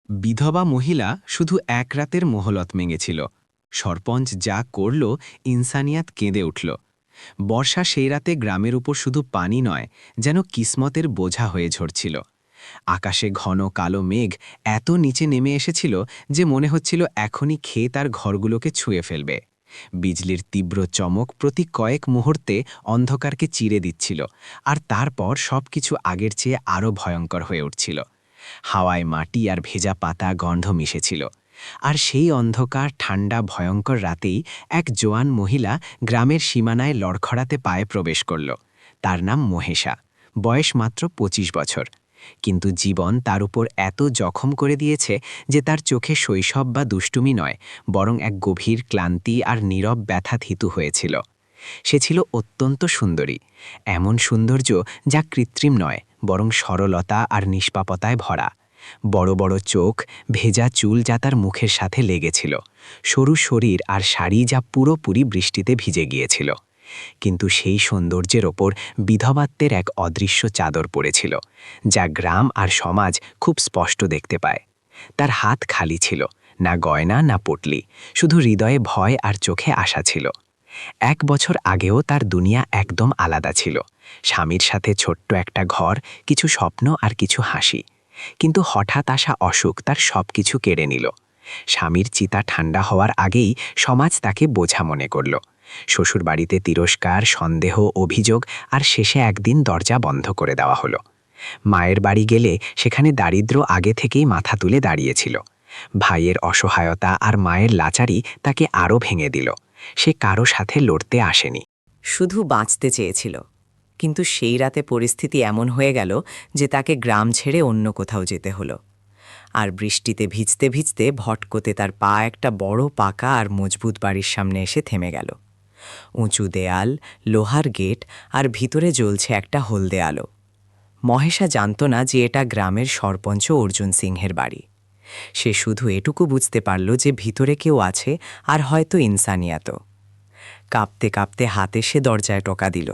বিধবা মহিলা শুধু এক রাতের মহলত ভেঙেছিল। সরপঞ্চ যা করল, ইনসানিয়াত কেঁদে উঠল। বর্ষা সেই রাতে গ্রামের উপর শুধু পানি নয়, যেন কিসমতের বোঝা হয়ে ঝরছিল। আকাশে ঘন কালো মেঘ এত নিচে নেমে এসেছিল যে মনে হচ্ছিল এখনই খেয়ে তার ঘরগুলোকে ছুঁয়ে ফেলবে। বিজলির তীব্র চমক প্রতি কয়েক মুহূর্তে অন্ধকারকে চিরে দিচ্ছিল, আর তারপর সবকিছু আগের চেয়ে আরও ভয়ঙ্কর হয়ে উঠছিল। হাওয়ায় মাটি আর ভেজা পাতা গন্ধ মিশেছিল। আর সেই অন্ধকার ঠান্ডা ভয়ঙ্কর রাতেই এক জোয়ান মহিলা গ্রামের সীমানায় লড়খড়াতে পায়ে প্রবেশ করল। তার নাম মহেশা, বয়স মাত্র ২৫ বছর। কিন্তু জীবন তার উপর এত জখম করে দিয়েছে যে তার চোখে শৈশব বা দুষ্টুমি নয়, বরং এক গভীর ক্লান্তি আর নীরব ব্যথা থিতু হয়েছিল। সে ছিল অত্যন্ত সুন্দরী, এমন সৌন্দর্য যা কৃত্রিম নয়, বরং সরলতা আর নিষ্পাপতায় ভরা। বড় বড় চোখ, ভেজা চুল যা তার মুখের সাথে লেগেছিল, সরু শরীর আর শাড়ি যা পুরোপুরি বৃষ্টিতে ভিজে গিয়েছিল। কিন্তু সেই সৌন্দর্যের ওপর বিধবাত্বের এক অদৃশ্য চাদর পড়েছিল, যা গ্রাম আর সমাজ খুব স্পষ্ট দেখতে পায়। তার হাত খালি ছিল, না গয়না না পটলি, শুধু হৃদয়ে ভয় আর চোখে আশা ছিল। ১ বছর আগেও তার দুনিয়া একদম আলাদা ছিল, স্বামীর সাথে ছোট্ট একটা ঘর, কিছু স্বপ্ন আর কিছু হাসি। কিন্তু হঠাৎ আসা অসুখ তার সবকিছু কেড়ে নিল। স্বামীর চিতা ঠান্ডা হওয়ার আগেই সমাজ তাকে বোঝা মনে করল। শ্বশুরবাড়িতে তিরস্কার, সন্দেহ, অভিযোগ, আর শেষে একদিন দরজা বন্ধ করে দেওয়া হলো। মায়ের বাড়ি গেলে সেখানে দারিদ্র্য আগে থেকেই মাথা তুলে দাঁড়িয়েছিল। ভাইয়ের অসহায়তা আর মায়ের লাচারি তাকে আরও ভেঙে দিল। সে কারো সাথে লড়তে আসেনি, শুধু বাঁচতে চেয়েছিল। কিন্তু সেই রাতে পরিস্থিতি এমন হয়ে গেল যে তাকে গ্রাম ছেড়ে অন্য কোথাও যেতে হলো। আর বৃষ্টিতে ভিজতে ভিজতে ভটকতে তার পা একটা বড় পাকা আর মজবুত বাড়ির সামনে এসে থেমে গেল। উঁচু দেয়াল, লোহার গেট, আর ভিতরে জ্বলছে একটা হলদে আলো। মহেশা জানত না যে এটা গ্রামের সরপঞ্চ অর্জুন সিংহের বাড়ি। সে শুধু এটুকু বুঝতে পারল যে ভিতরে কেউ আছে, আর হয়তো ইনসানিয়াত। কাঁপতে কাঁপতে হাতে সে দরজায় টোকা দিল।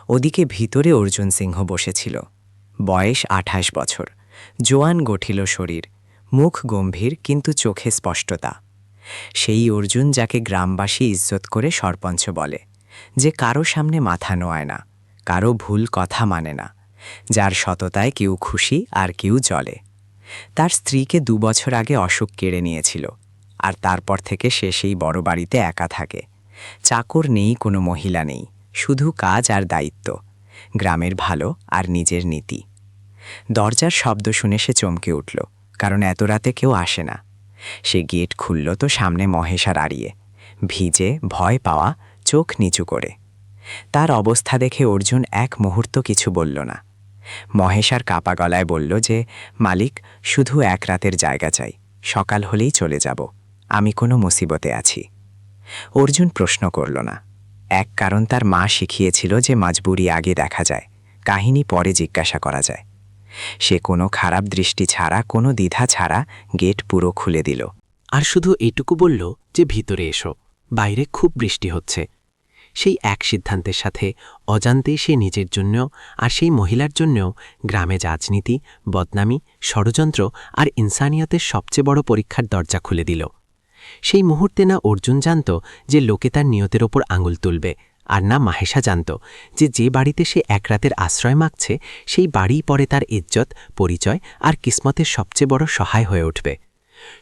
ওদিকে ভিতরে অর্জুন সিংহ বসেছিল। বয়স ২৮ বছর, জোয়ান গঠিল শরীর, মুখ গম্ভীর কিন্তু চোখে স্পষ্টতা। সেই অর্জুন যাকে গ্রামবাসী ইজ্জত করে সরপঞ্চ বলে, যে কারো সামনে মাথা নোয়ায় না, কারো ভুল কথা মানে না, যার সততায় কেউ খুশি আর কেউ জ্বলে। তার স্ত্রীকে ২ বছর আগে অসুখ কেড়ে নিয়েছিল, আর তারপর থেকে সে সেই বড় বাড়িতে একা থাকে। চাকর নেই, কোনো মহিলা নেই, শুধু কাজ আর দায়িত্ব, গ্রামের ভালো আর নিজের নীতি। দরজার শব্দ শুনে সে চমকে উঠল, কারণ এত রাতে কেউ আসে না। সে গেট খুলল তো সামনে মহেশা দাঁড়িয়ে, ভিজে, ভয় পাওয়া, চোখ নিচু করে। তার অবস্থা দেখে অর্জুন এক মুহূর্ত কিছু বলল না। মহেশার কাপা গলায় বলল যে, মালিক, শুধু এক রাতের জায়গা চাই, সকাল হলেই চলে যাব, আমি কোনো মুসিবতে আছি। অর্জুন প্রশ্ন করল না। এক কারণ, তার মা শিখিয়েছিল যে মাজবুরি আগে দেখা যায়, কাহিনী পরে জিজ্ঞাসা করা যায়। সে কোনো খারাপ দৃষ্টি ছাড়া, কোনো দ্বিধা ছাড়া গেট পুরো খুলে দিল। আর শুধু এটুকু বলল যে ভিতরে এসো, বাইরে খুব বৃষ্টি হচ্ছে। সেই এক সিদ্ধান্তের সাথে অজান্তেই সে নিজের জন্য আর সেই মহিলার জন্যও গ্রামে রাজনীতি, বদনামি, ষড়যন্ত্র আর ইনসানিয়তের সবচেয়ে বড় পরীক্ষার দরজা খুলে দিল। সেই মুহূর্তে না অর্জুন জানত যে লোকে তার নিয়তের ওপর আঙুল তুলবে, আর না মাহেশা জানত যে যে বাড়িতে সে এক রাতের আশ্রয় মাগছে সেই বাড়িই পরে তার ইজ্জত, পরিচয় আর কিসমতের সবচেয়ে বড় সহায় হয়ে উঠবে।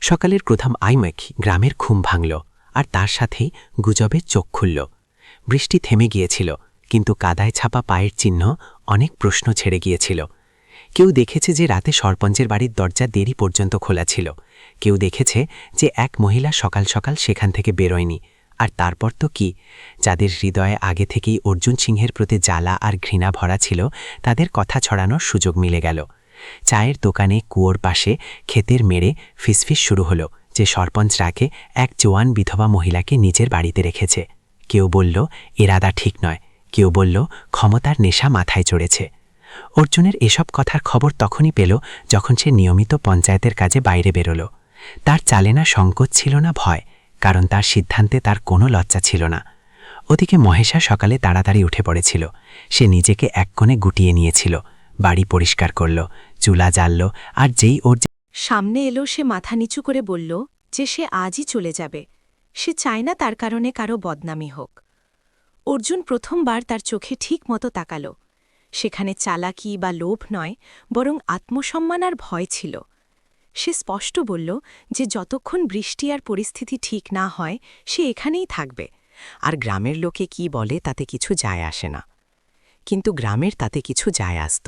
সকালের প্রথম আইমেঘ গ্রামের ঘুম ভাঙল, আর তার সাথেই গুজবে চোখ খুলল। বৃষ্টি থেমে গিয়েছিল, কিন্তু কাদায় ছাপা পায়ের চিহ্ন অনেক প্রশ্ন ছেড়ে গিয়েছিল। কেউ দেখেছে যে রাতে সরপঞ্চের বাড়ির দরজা দেরি পর্যন্ত খোলা ছিল। কেউ দেখেছে যে এক মহিলা সকাল সকাল সেখান থেকে বেরোয়নি। আর তারপর তো কি, যাদের হৃদয়ে আগে থেকেই অর্জুন সিংহের প্রতি জ্বালা আর ঘৃণা ভরা ছিল, তাদের কথা ছড়ানোর সুযোগ মিলে গেল। চায়ের দোকানে, কুয়োর পাশে, ক্ষেতের মেরে ফিসফিস শুরু হলো যে সরপঞ্চ রাগে এক জোয়ান বিধবা মহিলাকে নিজের বাড়িতে রেখেছে। কেউ বলল এরাদা ঠিক নয়, কেউ বলল ক্ষমতার নেশা মাথায় চড়েছে। অর্জুনের এসব কথার খবর তখনই পেল যখন সে নিয়মিত পঞ্চায়েতের কাজে বাইরে বেরোল। তার চালে না সংকোচ ছিল না ভয়, কারণ তার সিদ্ধান্তে তার কোনো লজ্জা ছিল না। ওদিকে মহেশা সকালে তাড়াতাড়ি উঠে পড়েছিল। সে নিজেকে এক কোণে গুটিয়ে নিয়েছিল, বাড়ি পরিষ্কার করল, চুলা জ্বালল, আর যেই ওর সামনে এলো, সে মাথা নিচু করে বলল যে সে আজই চলে যাবে। সে চায় না তার কারণে কারো বদনামি হোক। অর্জুন প্রথমবার তার চোখে ঠিক মতো তাকাল। সেখানে চালাকি বা লোভ নয়, বরং আত্মসম্মান আর ভয় ছিল। সে স্পষ্ট বলল যে যতক্ষণ বৃষ্টি আর পরিস্থিতি ঠিক না হয় সে এখানেই থাকবে। আর গ্রামের লোকে কি বলে তাতে কিছু যায় আসে না। কিন্তু গ্রামের তাতে কিছু যায় আসত।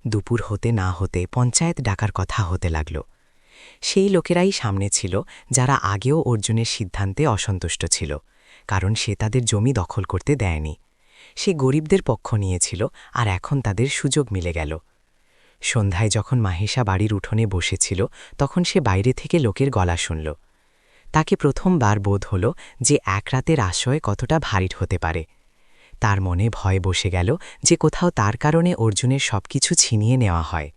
দুপুর হতে না হতে পঞ্চায়েত ডাকার কথা হতে লাগল। সেই লোকেরাই সামনে ছিল যারা আগেও অর্জুনের সিদ্ধান্তে অসন্তুষ্ট ছিল, কারণ সে তাদের জমি দখল করতে দেয়নি। সে গরিবদের পক্ষ নিয়েছিল, আর এখন তাদের সুযোগ মিলে গেল। সন্ধ্যায় যখন মাহেশা বাড়ির উঠোনে বসেছিল, তখন সে বাইরে থেকে লোকের গলা শুনল। তাকে প্রথমবার বোধ হল যে এক রাতের আশ্রয় কতটা ভারী হতে পারে। তার মনে ভয় বসে গেল যে কোথাও তার কারণে অর্জুনের সবকিছু ছিনিয়ে নেওয়া হয়।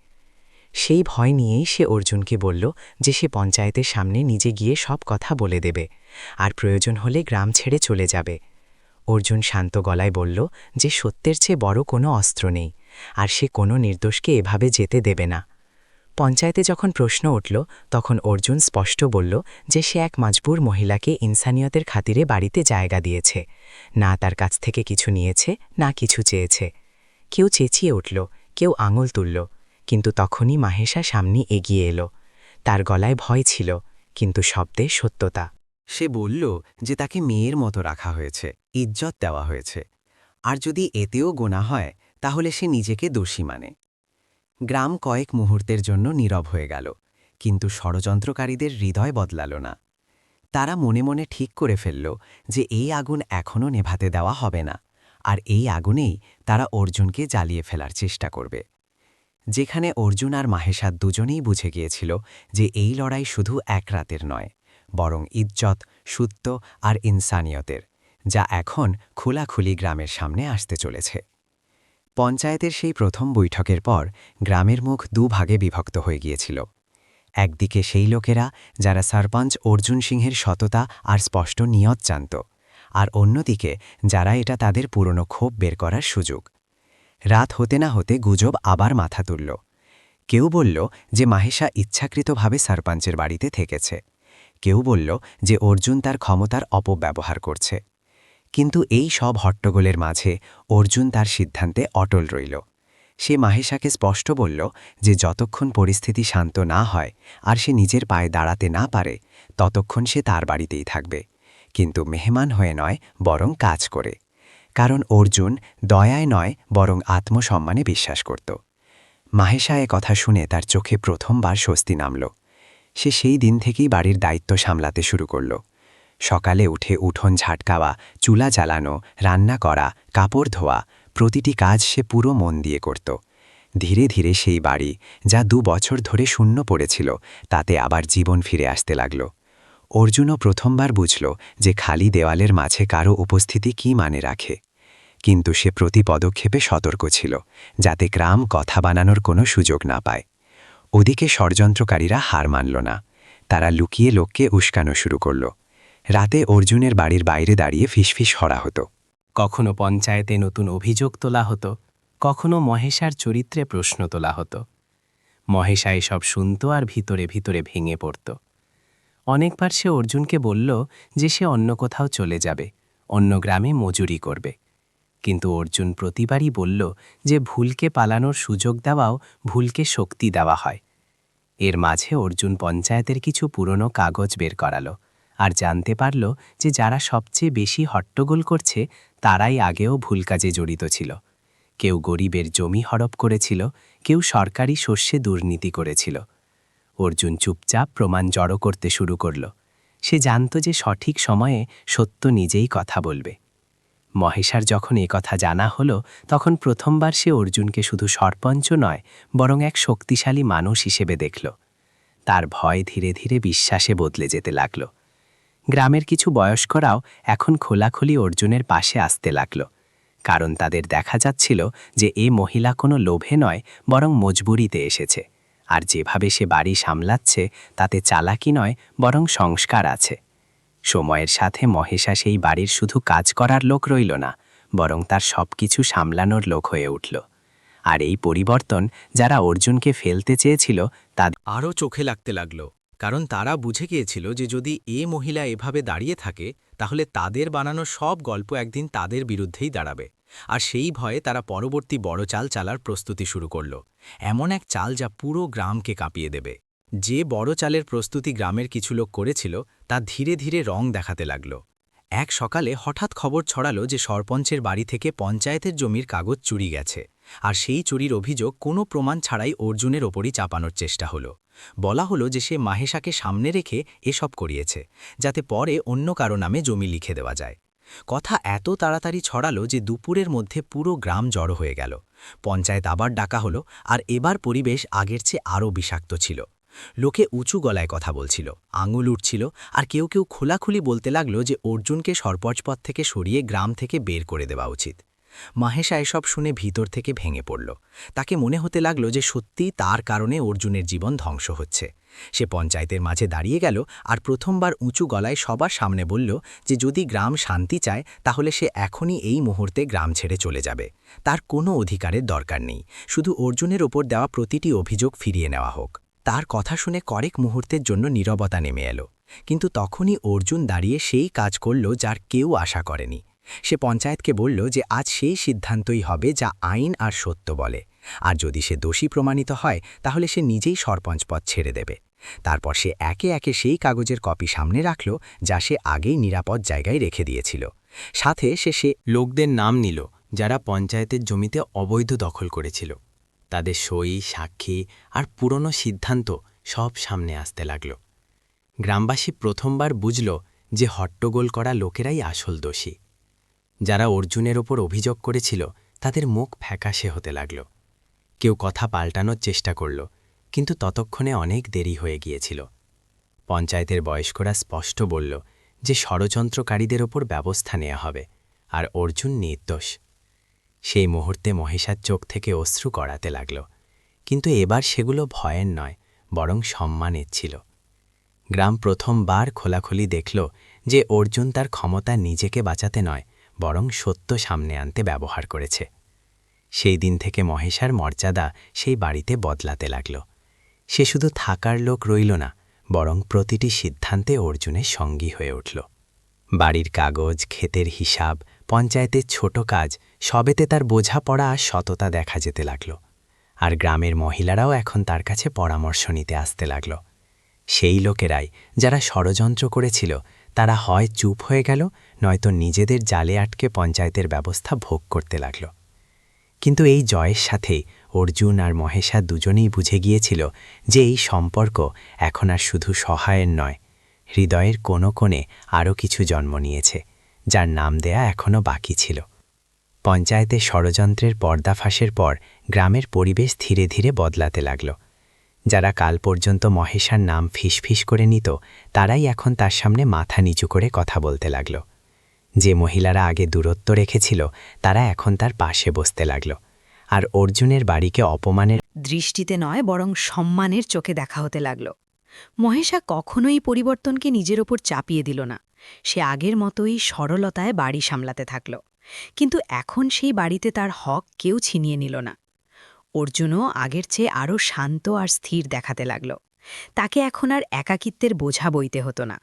সেই ভয় নিয়েই সে অর্জুনকে বলল যে সে পঞ্চায়েতের সামনে নিজে গিয়ে সব কথা বলে দেবে, আর প্রয়োজন হলে গ্রাম ছেড়ে চলে যাবে। অর্জুন শান্ত গলায় বলল যে সত্যের চেয়ে বড় কোনো অস্ত্র নেই, আর সে কোনো নির্দোষকে এভাবে যেতে দেবে না। পঞ্চায়েতে যখন প্রশ্ন উঠল, তখন অর্জুন স্পষ্ট বলল যে সে এক মজবুর মহিলাকে ইনসানিয়তের খাতিরে বাড়িতে জায়গা দিয়েছে, না তার কাছ থেকে কিছু নিয়েছে, না কিছু চেয়েছে। কেউ চেঁচিয়ে উঠল, কেউ আঙুল তুলল, কিন্তু তখনই মাহেশা সামনে এগিয়ে এলো। তার গলায় ভয় ছিল, কিন্তু শব্দে সত্যতা। সে বলল যে তাকে মেয়ের মতো রাখা হয়েছে, ইজ্জত দেওয়া হয়েছে, আর যদি এতেও গোনা হয় তাহলে সে নিজেকে দোষী মানে। গ্রাম কয়েক মুহূর্তের জন্য নীরব হয়ে গেল, কিন্তু ষড়যন্ত্রকারীদের হৃদয় বদলাল না। তারা মনে মনে ঠিক করে ফেলল যে এই আগুন এখনও নেভাতে দেওয়া হবে না, আর এই আগুনেই তারা অর্জুনকে জ্বালিয়ে ফেলার চেষ্টা করবে। যেখানে অর্জুন আর মাহেশা দুজনেই বুঝে গিয়েছিল যে এই লড়াই শুধু এক রাতের নয়, বরং ইজ্জত, সত্য আর ইনসানিয়তের, যা এখন খোলাখুলি গ্রামের সামনে আসতে চলেছে। পঞ্চায়েতের সেই প্রথম বৈঠকের পর গ্রামের মুখ দুভাগে বিভক্ত হয়ে গিয়েছিল। একদিকে সেই লোকেরা যারা সরপঞ্চ অর্জুন সিংহের সততা আর স্পষ্ট নিয়ত জানত, আর অন্যদিকে যারা এটা তাদের পুরনো ক্ষোভ বের করার সুযোগ। রাত হতে না হতে গুজব আবার মাথা তুলল। কেউ বলল যে মাহেশা ইচ্ছাকৃতভাবে সরপঞ্চের বাড়িতে থেকেছে, কেউ বলল যে অর্জুন তার ক্ষমতার অপব্যবহার করছে। কিন্তু এই সব হট্টগোলের মাঝে অর্জুন তার সিদ্ধান্তে অটল রইল। সে মাহেশাকে স্পষ্ট বলল যে যতক্ষণ পরিস্থিতি শান্ত না হয় আর সে নিজের পায়ে দাঁড়াতে না পারে, ততক্ষণ সে তার বাড়িতেই থাকবে, কিন্তু মেহমান হয়ে নয়, বরং কাজ করে। কারণ অর্জুন দয়ায় নয়, বরং আত্মসম্মানে বিশ্বাস করত। মাহেশা এ কথা শুনে তার চোখে প্রথমবার স্বস্তি নামল। সে সেই দিন থেকেই বাড়ির দায়িত্ব সামলাতে শুরু করল। সকালে উঠে উঠোন ঝাটকাওয়া, চুলা জ্বালানো, রান্না করা, কাপড় ধোয়া, প্রতিটি কাজ সে পুরো মন দিয়ে করত। ধীরে ধীরে সেই বাড়ি, যা 2 বছর ধরে শূন্য পড়েছিল, তাতে আবার জীবন ফিরে আসতে লাগল। অর্জুনও প্রথমবার বুঝল যে খালি দেওয়ালের মাঝে কারো উপস্থিতি কী মানে রাখে। কিন্তু সে প্রতি পদক্ষেপে সতর্ক ছিল, যাতে গ্রাম কথা বানানোর কোনো সুযোগ না পায়। ওদিকে ষড়যন্ত্রকারীরা হার মানল না। তারা লুকিয়ে লোককে উস্কানো শুরু করল। রাতে অর্জুনের বাড়ির বাইরে দাঁড়িয়ে ফিসফিস হরা হতো। কখনো পঞ্চায়েতে নতুন অভিযোগ তোলা হতো, কখনো মহেশার চরিত্রে প্রশ্ন তোলা হতো। মহেশা এসব শুনত আর ভিতরে ভিতরে ভেঙে পড়ত। অনেকবার সে অর্জুনকে বলল যে সে অন্য কোথাও চলে যাবে, অন্য গ্রামে মজুরি করবে। কিন্তু অর্জুন প্রতিবারই বলল যে ভুলকে পালানোর সুযোগ দেওয়াও ভুলকে শক্তি দেওয়া হয়। এর মাঝে অর্জুন পঞ্চায়েতের কিছু পুরনো কাগজ বের করালো, আর জানতে পারল যে যারা সবচেয়ে বেশি হট্টগোল করছে তারাই আগেও ভুল কাজে জড়িত ছিল। কেউ গরিবের জমি হড়প করেছিল, কেউ সরকারি শস্যে দুর্নীতি করেছিল। অর্জুন চুপচাপ প্রমাণ জড়ো করতে শুরু করল। সে জানত যে সঠিক সময়ে সত্য নিজেই কথা বলবে। মহেশার যখন এ কথা জানা হলো, তখন প্রথমবার সে অর্জুনকে শুধু সরপঞ্চ নয়, বরং এক শক্তিশালী মানুষ হিসেবে দেখল। তার ভয় ধীরে ধীরে বিশ্বাসে বদলে যেতে লাগল। গ্রামের কিছু বয়স্করাও এখন খোলাখুলি অর্জুনের পাশে আসতে লাগল, কারণ তাদের দেখা যাচ্ছিল যে এ মহিলা কোনো লোভে নয়, বরং মজবুরিতে এসেছে, আর যেভাবে সে বাড়ি সামলাচ্ছে তাতে চালাকি নয়, বরং সংস্কার আছে। সময়ের সাথে মহেশা সেই বাড়ির শুধু কাজ করার লোক রইল না, বরং তার সবকিছু সামলানোর লোক হয়ে উঠল। আর এই পরিবর্তন যারা অর্জুনকে ফেলতে চেয়েছিল তাদের আরও চোখে লাগতে লাগল, কারণ তারা বুঝে গিয়েছিল যে যদি এ মহিলা এভাবে দাঁড়িয়ে থাকে তাহলে তাদের বানানো সব গল্প একদিন তাদের বিরুদ্ধেই দাঁড়াবে। আর সেই ভয়ে তারা পরবর্তী বড় চাল চালার প্রস্তুতি শুরু করল, এমন এক চাল যা পুরো গ্রামকে কাঁপিয়ে দেবে। যে বড় চালের প্রস্তুতি গ্রামের কিছু লোক করেছিল তা ধীরে ধীরে রং দেখাতে লাগল। এক সকালে হঠাৎ খবর ছড়ালো যে সরপঞ্চের বাড়ি থেকে পঞ্চায়েতের জমির কাগজ চুরি গেছে, আর সেই চুরির অভিযোগ কোনো প্রমাণ ছাড়াই অর্জুনের ওপরই চাপানোর চেষ্টা হলো। বলা হলো যে সে মাহেশাকে সামনে রেখে এসব করিয়েছে, যাতে পরে অন্য কারো নামে জমি লিখে দেওয়া যায়। কথা এত তাড়াতাড়ি ছড়ালো যে দুপুরের মধ্যে পুরো গ্রাম জড়ো হয়ে গেল। পঞ্চায়েত আবার ডাকা হলো, আর এবার পরিবেশ আগের চেয়ে আরও বিষাক্ত ছিল। লোকে উঁচু গলায় কথা বলছিল, আঙুল উঠছিল, আর কেউ কেউ খোলাখুলি বলতে লাগলো যে অর্জুনকে সরপঞ্চপদ থেকে সরিয়ে গ্রাম থেকে বের করে দেওয়া উচিত। মাহেশা এসব শুনে ভিতর থেকে ভেঙে পড়ল। তাকে মনে হতে লাগলো যে সত্যিই তার কারণে অর্জুনের জীবন ধ্বংস হচ্ছে। সে পঞ্চায়েতের মাঝে দাঁড়িয়ে গেল আর প্রথমবার উঁচু গলায় সবার সামনে বলল যে যদি গ্রাম শান্তি চায় তাহলে সে এখনই এই মুহূর্তে গ্রাম ছেড়ে চলে যাবে। তার কোনো অধিকারের দরকার নেই, শুধু অর্জুনের ওপর দেওয়া প্রতিটি অভিযোগ ফিরিয়ে নেওয়া হোক। তার কথা শুনে কয়েক মুহূর্তের জন্য নীরবতা নেমে এলো, কিন্তু তখনই অর্জুন দাঁড়িয়ে সেই কাজ করল যার কেউ আশা করেনি। সে পঞ্চায়েতকে বলল যে আজ সেই সিদ্ধান্তই হবে যা আইন আর সত্য বলে, আর যদি সে দোষী প্রমাণিত হয় তাহলে সে নিজেই সরপঞ্চ পদ ছেড়ে দেবে। তারপর সে একে একে সেই কাগজের কপি সামনে রাখল যা সে আগেই নিরাপদ জায়গায় রেখে দিয়েছিল। সাথে সে লোকদের নাম নিল যারা পঞ্চায়েতের জমিতে অবৈধ দখল করেছিল। তাদের সই, সাক্ষী আর পুরনো সিদ্ধান্ত সব সামনে আসতে লাগল। গ্রামবাসী প্রথমবার বুঝল যে হট্টগোল করা লোকেরাই আসল দোষী। যারা অর্জুনের ওপর অভিযোগ করেছিল তাদের মুখ ফ্যাকাশে হতে লাগল। কেউ কথা পাল্টানোর চেষ্টা করল, কিন্তু ততক্ষণে অনেক দেরি হয়ে গিয়েছিল। পঞ্চায়েতের বয়স্করা স্পষ্ট বলল যে ষড়যন্ত্রকারীদের ওপর ব্যবস্থা নেওয়া হবে, আর অর্জুন নির্দোষ। সেই মুহূর্তে মহেশার চোখ থেকে অশ্রু গড়াতে লাগল, কিন্তু এবার সেগুলো ভয়ের নয়, বরং সম্মানের ছিল। গ্রাম প্রথমবার খোলাখুলি দেখল যে অর্জুন তার ক্ষমতা নিজেকে বাঁচাতে নয়, বরং সত্য সামনে আনতে ব্যবহার করেছে। সেই দিন থেকে মহেশার মর্যাদা সেই বাড়িতে বদলাতে লাগল। সে শুধু থাকার লোক রইল না, বরং প্রতিটি সিদ্ধান্তে অর্জুনের সঙ্গী হয়ে উঠল। বাড়ির কাগজ, ক্ষেতের হিসাব, পঞ্চায়েতের ছোট কাজ, সবেতে তার বোঝাপড়া আর সততা দেখা যেতে লাগল। আর গ্রামের মহিলারাও এখন তার কাছে পরামর্শ নিতে আসতে লাগল। সেই লোকেরাই যারা ষড়যন্ত্র করেছিল তারা হয় চুপ হয়ে গেল, নয়তো নিজেদের জালে আটকে পঞ্চায়েতের ব্যবস্থা ভোগ করতে লাগল। কিন্তু এই জয়ের সাথে অর্জুন আর মহেশা দুজনেই বুঝে গিয়েছিল যে এই সম্পর্ক এখন আর শুধু সহায়ের নয়, হৃদয়ের কোনো কোণে আরও কিছু জন্ম নিয়েছে, যার নাম দেয়া এখনও বাকি ছিল। পঞ্চায়েতের ষড়যন্ত্রের পর্দাফাঁসের পর গ্রামের পরিবেশ ধীরে ধীরে বদলাতে লাগল। যারা কাল পর্যন্ত মহেশার নাম ফিসফিস করে নিত তারাই এখন তার সামনে মাথা নিচু করে কথা বলতে লাগল। যে মহিলারা আগে দূরত্ব রেখেছিল তারা এখন তার পাশে বসতে লাগল। আর অর্জুনের বাড়িকে অপমানের দৃষ্টিতে নয় বরং সম্মানের চোখে দেখা হতে লাগল। মহেশা কখনোই পরিবর্তনকে নিজের ওপর চাপিয়ে দিল না। সে আগের মতোই সরলতায় বাড়ি সামলাতে থাকল, কিন্তু এখন সেই বাড়িতে তার হক কেউ ছিনিয়ে নিল না। অর্জুনও আগের চেয়ে আরও শান্ত আর স্থির দেখাতে লাগল। তাকে এখন আর একাকিত্বের বোঝা বইতে হতো না,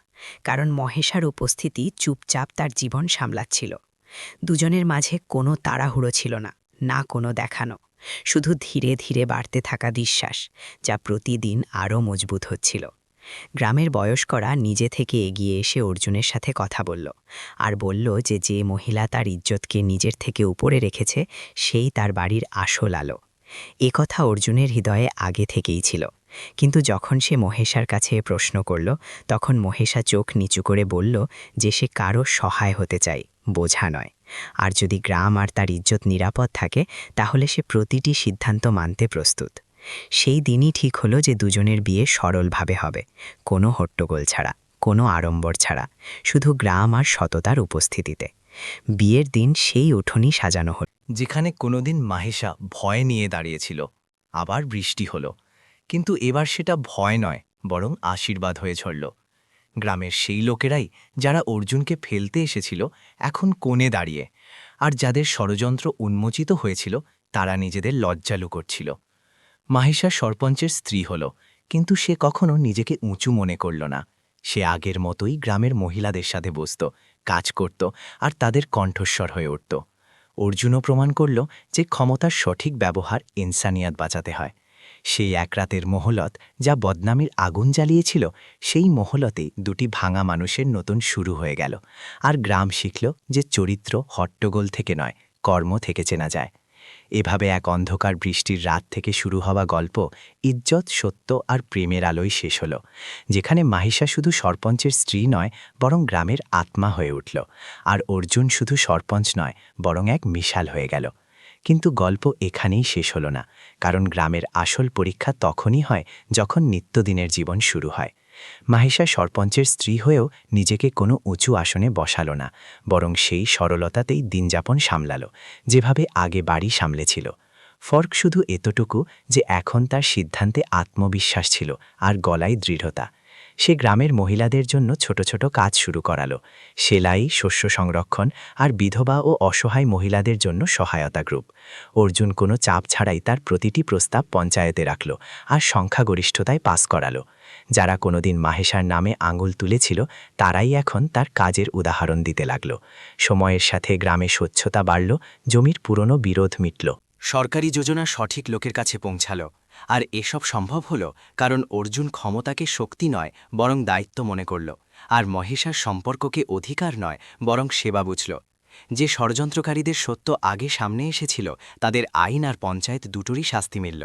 কারণ মহেশার উপস্থিতি চুপচাপ তার জীবন সামলাচ্ছিল। দুজনের মাঝে কোনো তাড়াহুড়ো ছিল না, না কোনো দেখানো, শুধু ধীরে ধীরে বাড়তে থাকা বিশ্বাস, যা প্রতিদিন আরও মজবুত হচ্ছিল। গ্রামের বয়স্করা নিজে থেকে এগিয়ে এসে অর্জুনের সাথে কথা বলল, আর বলল যে যে মহিলা তার ইজ্জতকে নিজের থেকে উপরে রেখেছে সেই তার বাড়ির আসল আলো। কথা অর্জুনের হৃদয়ে আগে থেকেই ছিল, কিন্তু যখন সে মহেশার কাছে প্রশ্ন করল তখন মহেশা চোখ নিচু করে বলল যে সে কারো সহায় হতে চায়, বোঝা নয়। আর যদি গ্রাম আর তার ইজ্জত নিরাপদ থাকে তাহলে সে প্রতিটি সিদ্ধান্ত মানতে প্রস্তুত। সেই দিনই ঠিক হলো যে দুজনের বিয়ে সরলভাবে হবে, কোনো হট্টগোল ছাড়া, কোনো আড়ম্বর ছাড়া, শুধু গ্রাম আর সততার উপস্থিতিতে। বিয়ের দিন সেই উঠোনি সাজানো হল। যেখানে কোনোদিন মাহেশা ভয় নিয়ে দাঁড়িয়েছিল, আবার বৃষ্টি হলো, কিন্তু এবার সেটা ভয় নয় বরং আশীর্বাদ হয়ে ঝরল। গ্রামের সেই লোকেরাই যারা অর্জুনকে ফেলতে এসেছিল এখন কোণে দাঁড়িয়ে, আর যাদের ষড়যন্ত্র উন্মোচিত হয়েছিল তারা নিজেদের লজ্জালু করছিল। মাহিষা সরপঞ্চের স্ত্রী হল, কিন্তু সে কখনো নিজেকে উঁচু মনে করল না। সে আগের মতোই গ্রামের মহিলাদের সাথে বসত, কাজ করত আর তাদের কণ্ঠস্বর হয়ে উঠত। অর্জুনও প্রমাণ করল যে ক্ষমতার সঠিক ব্যবহার ইনসানিয়াত বাঁচাতে হয়। সেই এক রাতের মহলত যা বদনামির আগুন জ্বালিয়েছিল, সেই মহলতে দুটি ভাঙা মানুষের নতুন শুরু হয়ে গেল। আর গ্রাম শিখল যে চরিত্র হট্টগোল থেকে নয়, কর্ম থেকে চেনা যায়। এভাবে এক অন্ধকার বৃষ্টির রাত থেকে শুরু হওয়া গল্প ইজ্জত, সত্য আর প্রেমের আলোয় শেষ হল, যেখানে মাহিষা শুধু সরপঞ্চের স্ত্রী নয়, বরং গ্রামের আত্মা হয়ে উঠল। আর অর্জুন শুধু সরপঞ্চ নয়, বরং এক মিশাল হয়ে গেল। কিন্তু গল্প এখানেই শেষ হল না, কারণ গ্রামের আসল পরীক্ষা তখনই হয় যখন নিত্যদিনের জীবন শুরু হয়। মাহিষা সরপঞ্চের স্ত্রী হয়েও নিজেকে কোনো উঁচু আসনে বসালো না, বরং সেই সরলতাতেই দিনযাপন সামলালো, যেভাবে আগে বাড়ি সামলেছিল। ফর্ক শুধু এতটুকু যে এখন তার সিদ্ধান্তে আত্মবিশ্বাস ছিল আর গলায় দৃঢ়তা। সে গ্রামের মহিলাদের জন্য ছোট ছোট কাজ শুরু করালো, সেলাই, শস্য সংরক্ষণ আর বিধবা ও অসহায় মহিলাদের জন্য সহায়তা গ্রুপ। অর্জুন কোনো চাপ ছাড়াই তার প্রতিটি প্রস্তাব পঞ্চায়েতে রাখল আর সংখ্যাগরিষ্ঠতায় পাস করালো। যারা কোনোদিন মাহেশার নামে আঙুল তুলেছিল, তারাই এখন তার কাজের উদাহরণ দিতে লাগল। সময়ের সাথে গ্রামে স্বচ্ছতা বাড়ল, জমির পুরনো বিরোধ মিটল, সরকারি যোজনা সঠিক লোকের কাছে পৌঁছালো। আর এসব সম্ভব হলো কারণ অর্জুন ক্ষমতাকে শক্তি নয়, বরং দায়িত্ব মনে করল। আর মহেশার সম্পর্ককে অধিকার নয়, বরং সেবা বুঝল। যে ষড়যন্ত্রকারীদের সত্য আগে সামনে এসেছিল, তাদের আইন আর পঞ্চায়েত দুটোরই শাস্তি মিলল।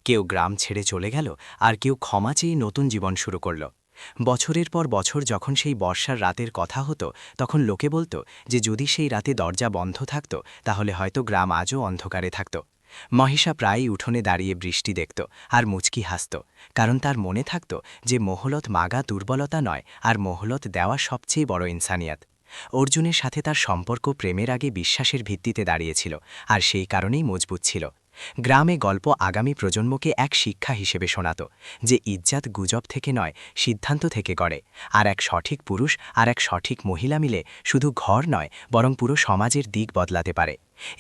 কেউ গ্রাম ছেড়ে চলে গেল, আর কেউ ক্ষমা চেয়ে নতুন জীবন শুরু করল। বছরের পর বছর যখন সেই বর্ষার রাতের কথা হতো, তখন লোকে বলতো যে যদি সেই রাতে দরজা বন্ধ থাকত, তাহলে হয়তো গ্রাম আজও অন্ধকারে থাকত। মহিষা প্রায়ই উঠোনে দাঁড়িয়ে বৃষ্টি দেখত আর মুচকি হাসত, কারণ তার মনে থাকত যে মহলত মাগা দুর্বলতা নয়, আর মহলত দেওয়া সবচেয়ে বড় ইনসানিয়াত। অর্জুনের সাথে তার সম্পর্ক প্রেমের আগে বিশ্বাসের ভিত্তিতে দাঁড়িয়েছিল, আর সেই কারণেই মজবুত ছিল। গ্রামে গল্প আগামী প্রজন্মকে এক শিক্ষা হিসেবে শোনাত যে ইজ্জাত গুজব থেকে নয়, সিদ্ধান্ত থেকে গড়ে। আর এক সঠিক পুরুষ আর এক সঠিক মহিলা মিলে শুধু ঘর নয়, বরং পুরো সমাজের দিক বদলাতে পারে।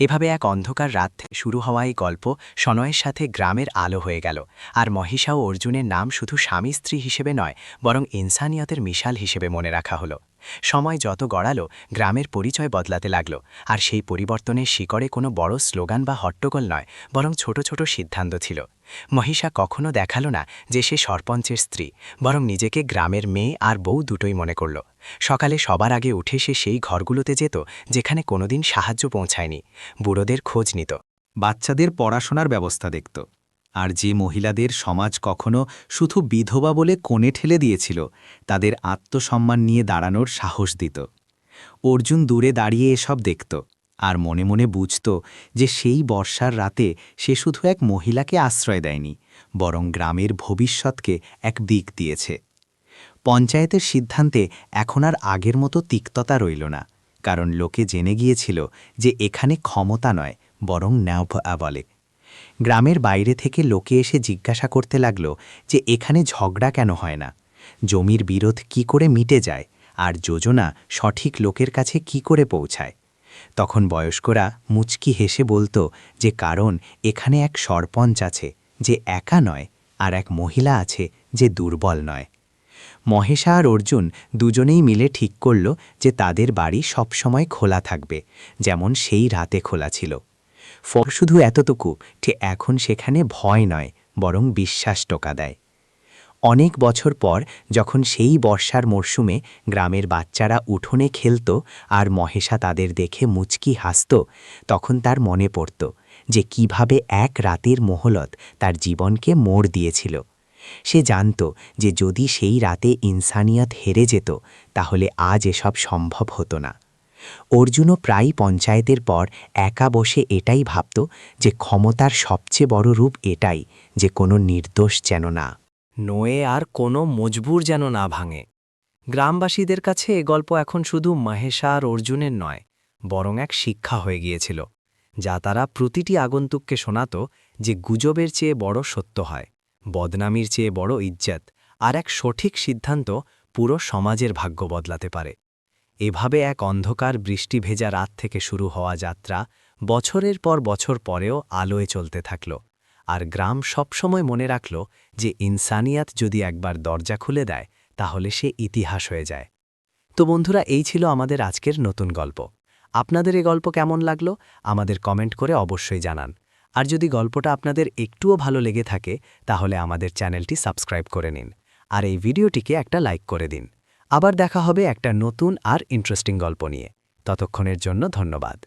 এভাবে এক অন্ধকার রাত থেকে শুরু হওয়া এই গল্প সময়ের সাথে গ্রামের আলো হয়ে গেল। আর মহিষা ও অর্জুনের নাম শুধু স্বামী স্ত্রী হিসেবে নয়, বরং ইনসানিয়তের মিশাল হিসেবে মনে রাখা হলো। সময় যত গড়ালো, গ্রামের পরিচয় বদলাতে লাগল। আর সেই পরিবর্তনের শিকড়ে কোনো বড় স্লোগান বা হট্টগোল নয়, বরং ছোট ছোট সিদ্ধান্ত ছিল। মহিষা কখনো দেখালো না যে সে সরপঞ্চের স্ত্রী, বরং নিজেকে গ্রামের মেয়ে আর বউ দুটোই মনে করল। সকালে সবার আগে উঠে সে সেই ঘরগুলোতে যেত যেখানে কোনোদিন সাহায্য পৌঁছায়নি, বুড়োদের খোঁজ নিত, বাচ্চাদের পড়াশোনার ব্যবস্থা দেখত। আর যে মহিলাদের সমাজ কখনো শুধু বিধবা বলে কোণে ঠেলে দিয়েছিল, তাদের আত্মসম্মান নিয়ে দাঁড়ানোর সাহস দিত। অর্জুন দূরে দাঁড়িয়ে এসব দেখত, আর মনে মনে বুঝত যে সেই বর্ষার রাতে সে শুধু এক মহিলাকে আশ্রয় দেয়নি, বরং গ্রামের ভবিষ্যৎকে এক দিক দিয়েছে। পঞ্চায়েতের সিদ্ধান্তে এখন আর আগের মতো তিক্ততা রইল না, কারণ লোকে জেনে গিয়েছিল যে এখানে ক্ষমতা নয়, বরং ন্যায় বলে। গ্রামের বাইরে থেকে লোকে এসে জিজ্ঞাসা করতে লাগল যে এখানে ঝগড়া কেন হয় না, জমির বিরোধ কি করে মিটে যায়, আর যোজনা সঠিক লোকের কাছে কি করে পৌঁছায়। তখন বয়স্করা মুচকি হেসে বলতো যে কারণ এখানে এক সরপঞ্চ আছে যে একা নয়, আর এক মহিলা আছে যে দুর্বল নয়। মহেশা আর অর্জুন দুজনেই মিলে ঠিক করল যে তাদের বাড়ি সবসময় খোলা থাকবে, যেমন সেই রাতে খোলা ছিল। শুধু এতটুকু যে এখন সেখানে ভয় নয়, বরং বিশ্বাস টোকা দেয়। অনেক বছর পর যখন সেই বর্ষার মরশুমে গ্রামের বাচ্চারা উঠোনে খেলত আর মহেশা তাদের দেখে মুচকি হাসত, তখন তার মনে পড়ত যে কিভাবে এক রাতের মহলত তার জীবনকে মোড় দিয়েছিল। সে জানত যে যদি সেই রাতে ইনসানিয়ত হেরে যেত, তাহলে আজ এসব সম্ভব হতো না। অর্জুনও প্রায় পঞ্চায়েতের পর একা বসে এটাই ভাবত যে ক্ষমতার সবচেয়ে বড় রূপ এটাই যে কোনো নির্দোষ যেন না নয়ে আর কোনো মজবুর যেন না ভাঙে। গ্রামবাসীদের কাছে এ গল্প এখন শুধু মহেশা আর অর্জুনের নয়, বরং এক শিক্ষা হয়ে গিয়েছিল, যা তারা প্রতিটি আগন্তুককে শোনাত যে গুজবের চেয়ে বড় সত্য হয়, বদনামির চেয়ে বড় ইজ্জত, আর এক সঠিক সিদ্ধান্ত পুরো সমাজের ভাগ্য বদলাতে পারে। এভাবে এক অন্ধকার বৃষ্টি ভেজা রাত থেকে শুরু হওয়া যাত্রা বছরের পর বছর পরেও আলোয় চলতে থাকল আর গ্রাম সবসময় মনে রাখল যে ইনসানিয়াত যদি একবার দরজা খুলে দেয় তাহলে সে ইতিহাস হয়ে যায়। তো বন্ধুরা, এই ছিল আমাদের আজকের নতুন গল্প। আপনাদের এই গল্প কেমন লাগলো আমাদের কমেন্ট করে অবশ্যই জানান। আর যদি গল্পটা আপনাদের একটুও ভালো লেগে থাকে তাহলে আমাদের চ্যানেলটি সাবস্ক্রাইব করে নিন আর এই ভিডিওটিকে একটা লাইক করে দিন। আবার দেখা হবে একটা নতুন আর ইন্টারেস্টিং গল্প নিয়ে। ততক্ষণের জন্য ধন্যবাদ।